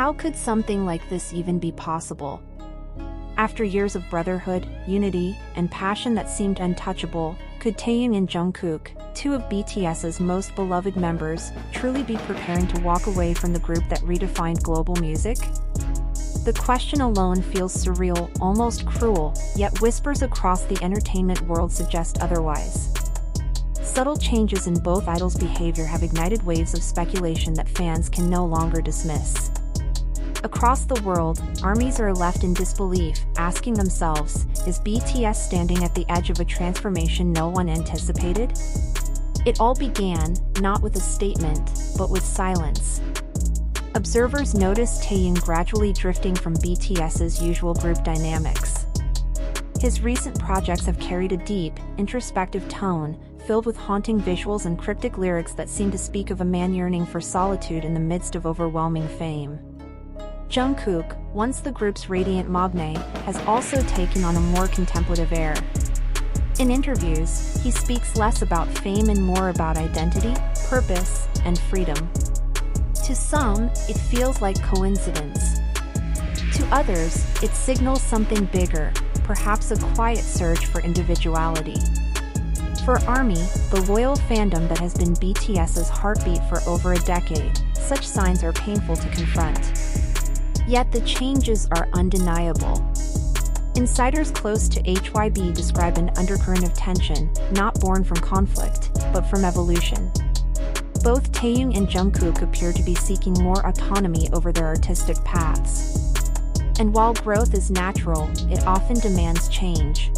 How could something like this even be possible? After years of brotherhood, unity, and passion that seemed untouchable, could Taehyung and Jungkook, two of BTS's most beloved members, truly be preparing to walk away from the group that redefined global music? The question alone feels surreal, almost cruel, yet whispers across the entertainment world suggest otherwise. Subtle changes in both idols' behavior have ignited waves of speculation that fans can no longer dismiss. Across the world, armies are left in disbelief, asking themselves, is BTS standing at the edge of a transformation no one anticipated? It all began, not with a statement, but with silence. Observers noticed Taehyung gradually drifting from BTS's usual group dynamics. His recent projects have carried a deep, introspective tone, filled with haunting visuals and cryptic lyrics that seem to speak of a man yearning for solitude in the midst of overwhelming fame. Jungkook, once the group's radiant magnate, has also taken on a more contemplative air. In interviews, he speaks less about fame and more about identity, purpose, and freedom. To some, it feels like coincidence. To others, it signals something bigger, perhaps a quiet search for individuality. For ARMY, the loyal fandom that has been BTS's heartbeat for over a decade, such signs are painful to confront. Yet the changes are undeniable. Insiders close to HYB describe an undercurrent of tension, not born from conflict, but from evolution. Both Taehyung and Jungkook appear to be seeking more autonomy over their artistic paths. And while growth is natural, it often demands change.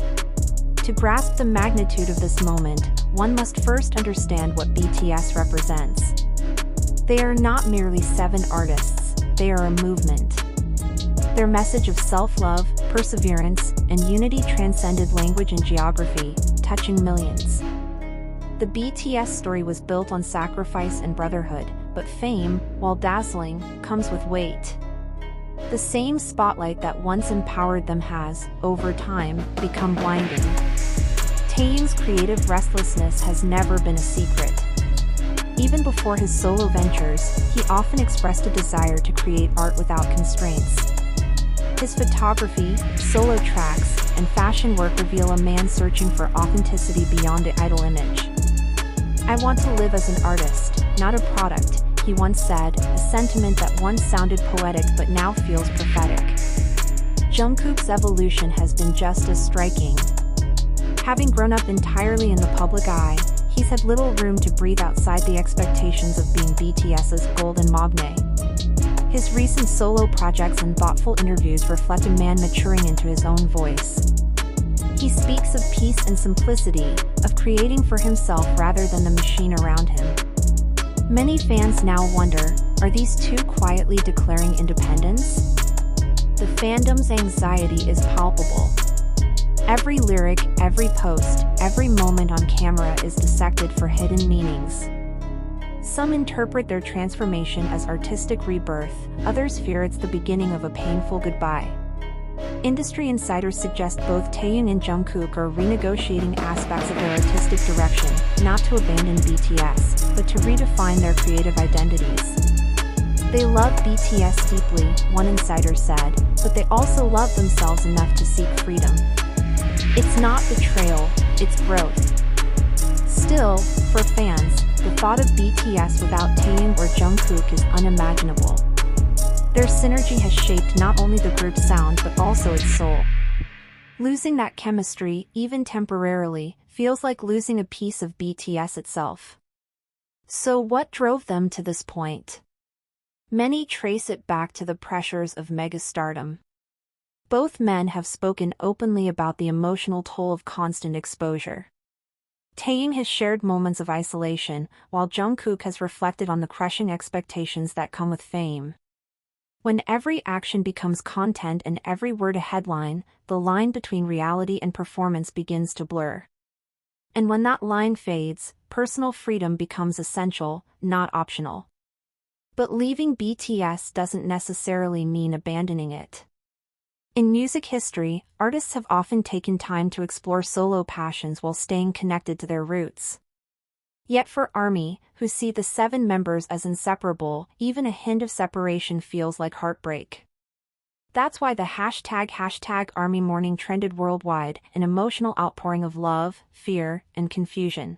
To grasp the magnitude of this moment, one must first understand what BTS represents. They are not merely 7 artists, they are a movement. Their message of self-love, perseverance, and unity transcended language and geography, touching millions. The BTS story was built on sacrifice and brotherhood, but fame, while dazzling, comes with weight. The same spotlight that once empowered them has, over time, become blinding. Taehyung's creative restlessness has never been a secret. Even before his solo ventures, he often expressed a desire to create art without constraints. His photography, solo tracks, and fashion work reveal a man searching for authenticity beyond the idol image. "I want to live as an artist, not a product," he once said, a sentiment that once sounded poetic but now feels prophetic. Jungkook's evolution has been just as striking. Having grown up entirely in the public eye, he's had little room to breathe outside the expectations of being BTS's golden magnate. His recent solo projects and thoughtful interviews reflect a man maturing into his own voice. He speaks of peace and simplicity, of creating for himself rather than the machine around him. Many fans now wonder, are these two quietly declaring independence? The fandom's anxiety is palpable. Every lyric, every post, every moment on camera is dissected for hidden meanings. Some interpret their transformation as artistic rebirth, others fear it's the beginning of a painful goodbye. Industry insiders suggest both Taehyung and Jungkook are renegotiating aspects of their artistic direction, not to abandon BTS, but to redefine their creative identities. They love BTS deeply, one insider said, but they also love themselves enough to seek freedom. It's not betrayal, it's growth. Still, for fans, the thought of BTS without Taehyung or Jungkook is unimaginable. Their synergy has shaped not only the group's sound but also its soul. Losing that chemistry, even temporarily, feels like losing a piece of BTS itself. So what drove them to this point? Many trace it back to the pressures of megastardom. Both men have spoken openly about the emotional toll of constant exposure. Taehyung has shared moments of isolation, while Jungkook has reflected on the crushing expectations that come with fame. When every action becomes content and every word a headline, the line between reality and performance begins to blur. And when that line fades, personal freedom becomes essential, not optional. But leaving BTS doesn't necessarily mean abandoning it. In music history, artists have often taken time to explore solo passions while staying connected to their roots. Yet for ARMY, who see the 7 members as inseparable, even a hint of separation feels like heartbreak. That's why the hashtag ARMY mourning trended worldwide, an emotional outpouring of love, fear, and confusion.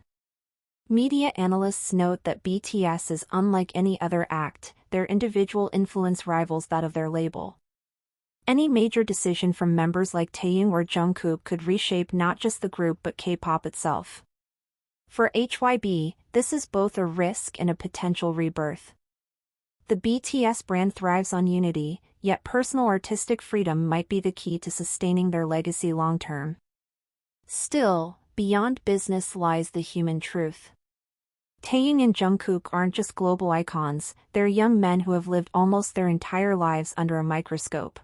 Media analysts note that BTS is unlike any other act, their individual influence rivals that of their label. Any major decision from members like Taehyung or Jungkook could reshape not just the group but K-pop itself. For HYB, this is both a risk and a potential rebirth. The BTS brand thrives on unity, yet personal artistic freedom might be the key to sustaining their legacy long-term. Still, beyond business lies the human truth. Taehyung and Jungkook aren't just global icons, they're young men who have lived almost their entire lives under a microscope.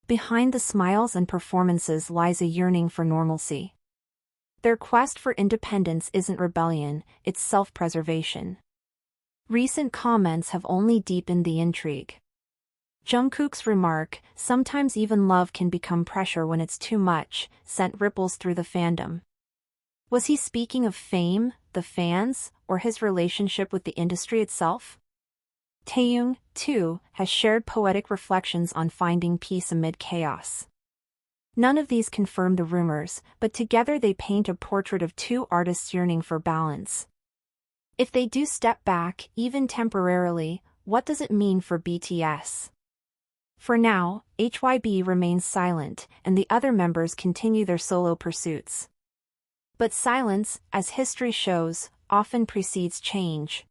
Behind the smiles and performances lies a yearning for normalcy. Their quest for independence isn't rebellion, it's self-preservation. Recent comments have only deepened the intrigue. Jungkook's remark, "Sometimes even love can become pressure when it's too much," sent ripples through the fandom. Was he speaking of fame, the fans, or his relationship with the industry itself? Taehyung, too, has shared poetic reflections on finding peace amid chaos. None of these confirm the rumors, but together they paint a portrait of 2 artists yearning for balance. If they do step back, even temporarily, what does it mean for BTS? For now, HYB remains silent, and the other members continue their solo pursuits. But silence, as history shows, often precedes change.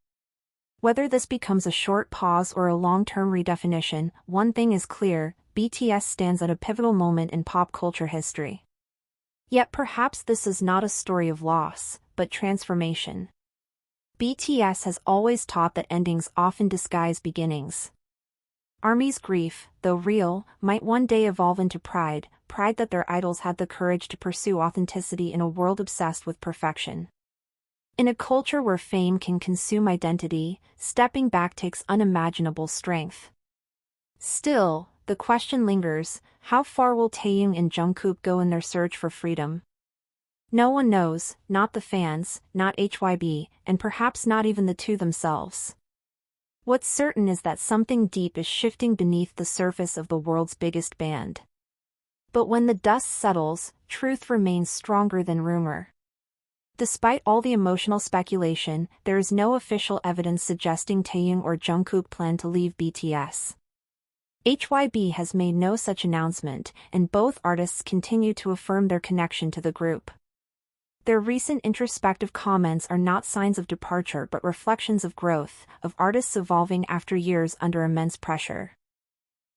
Whether this becomes a short pause or a long-term redefinition, one thing is clear: BTS stands at a pivotal moment in pop culture history. Yet perhaps this is not a story of loss, but transformation. BTS has always taught that endings often disguise beginnings. ARMY's grief, though real, might one day evolve into pride that their idols had the courage to pursue authenticity in a world obsessed with perfection. In a culture where fame can consume identity, stepping back takes unimaginable strength. Still, the question lingers: how far will Taehyung and Jungkook go in their search for freedom? No one knows, not the fans, not HYB, and perhaps not even the 2 themselves. What's certain is that something deep is shifting beneath the surface of the world's biggest band. But when the dust settles, truth remains stronger than rumor. Despite all the emotional speculation, there is no official evidence suggesting Taehyung or Jungkook plan to leave BTS. HYB has made no such announcement, and both artists continue to affirm their connection to the group. Their recent introspective comments are not signs of departure but reflections of growth, of artists evolving after years under immense pressure.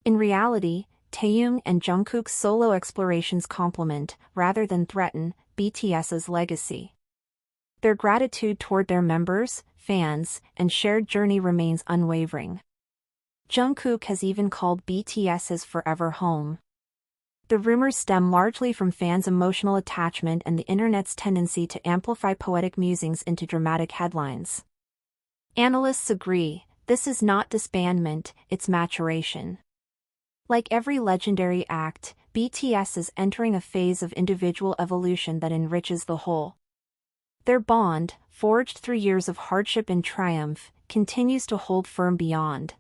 In reality, Taehyung and Jungkook's solo explorations complement, rather than threaten, BTS's legacy. Their gratitude toward their members, fans, and shared journey remains unwavering. Jungkook has even called BTS his forever home. The rumors stem largely from fans' emotional attachment and the internet's tendency to amplify poetic musings into dramatic headlines. Analysts agree, this is not disbandment, it's maturation. Like every legendary act, BTS is entering a phase of individual evolution that enriches the whole. Their bond, forged through years of hardship and triumph, continues to hold firm beyond.